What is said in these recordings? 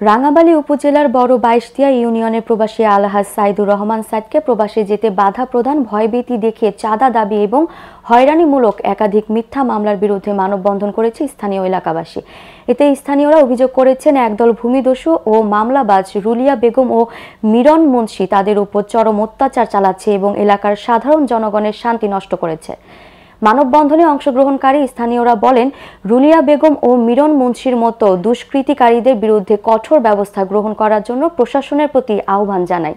রাঙ্গাবালী উপজেলার বড় বাইশতিয়া ইউনিয়নের প্রবাসী আলহাজ সাইদুর রহমান সাইদকে প্রবাসে যেতে বাধা প্রদান, ভয়ভীতি দেখিয়ে চাঁদা দাবি এবং হয়রানিমূলক একাধিক মিথ্যা মামলার বিরুদ্ধে মানববন্ধন করেছে স্থানীয় এলাকাবাসী। এতে স্থানীয়রা অভিযোগ করেছেন একদল ভূমিদস্যু ও মামলাবাজ রুলিয়া বেগম ও মিরন মুন্সি তাদের উপর চরম অত্যাচার চালাচ্ছে এবং এলাকার সাধারণ জনগণের শান্তি নষ্ট করেছে। মানববন্ধনে অংশগ্রহণকারী স্থানীয়রা বলেন, রুলিয়া বেগম ও মিরন মুন্সির মতো দুষ্কৃতিকারীদের বিরুদ্ধে কঠোর ব্যবস্থা গ্রহণ করার জন্য প্রশাসনের প্রতি আহ্বান জানায়।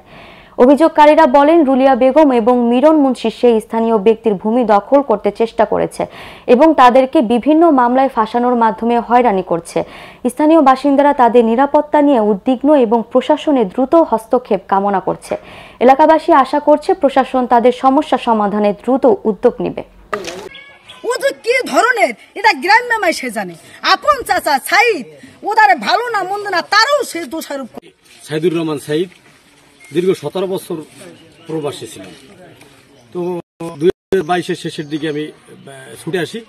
অভিযোগকারীরা বলেন, রুলিয়া বেগম এবং মিরন মুন্সি সেই স্থানীয় ব্যক্তির ভূমি দখল করতে চেষ্টা করেছে এবং তাদেরকে বিভিন্ন মামলায় ফাঁসানোর মাধ্যমে হয়রানি করছে। স্থানীয় বাসিন্দারা তাদের নিরাপত্তা নিয়ে উদ্বিগ্ন এবং প্রশাসনের দ্রুত হস্তক্ষেপ কামনা করছে। এলাকাবাসী আশা করছে প্রশাসন তাদের সমস্যা সমাধানে দ্রুত উদ্যোগ নেবে। কি ধরনের এটা গ্রাম্য সে জানে। আপন চাচা সাইদ ওদের ভালো না মন্দ না তারও সে দোষারোপ। সাইদুর রহমান সাইদ দীর্ঘ 17 বছর প্রবাসী ছিলাম। তো 2022-এর শেষের দিকে আমি ছুটে আসি।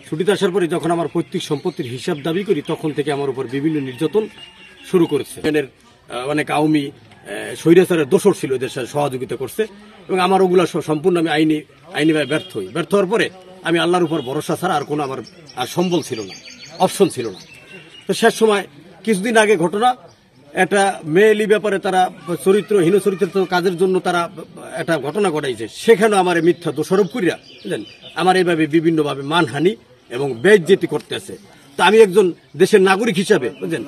ছুটিতে আসার পরে যখন আমার পৈতৃক সম্পত্তির হিসাব দাবি করি, তখন থেকে আমার উপর বিভিন্ন নির্যাতন শুরু করেছে। অনেক আওয়ামী স্বৈরাচারের দোষর ছিল, এদের সাথে সহযোগিতা করছে এবং আমার ওগুলা সম্পূর্ণ আমি আইনিভাবে ব্যর্থ হই। ব্যর্থ হওয়ার পরে আমি আল্লাহর উপর ভরসা ছাড়া আর কোনো আমার আর সম্বল ছিল না, অপশন ছিল না। তো শেষ সময় কিছুদিন আগে ঘটনা, একটা মেয়েলি ব্যাপারে তারা হীন চরিত্র কাজের জন্য তারা একটা ঘটনা ঘটাইছে। সেখানেও আমার মিথ্যা দোষারোপ করিয়া বুঝলেন আমার এইভাবে বিভিন্নভাবে মানহানি এবং বেইজ্জতি করতেছে। তো আমি একজন দেশের নাগরিক হিসাবে বুঝলেন,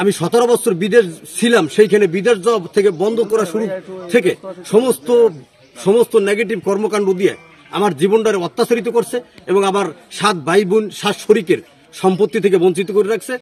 আমি 17 বছর বিদেশ ছিলাম, সেইখানে বিদেশ যাওয়া থেকে বন্ধ করা শুরু থেকে সমস্ত নেগেটিভ কর্মকাণ্ড দিয়ে আমার জীবনটারে অত্যাচারিত করছে এবং আমার 7 ভাই বোন 7 শরিকের সম্পত্তি থেকে বঞ্চিত করে রাখছে।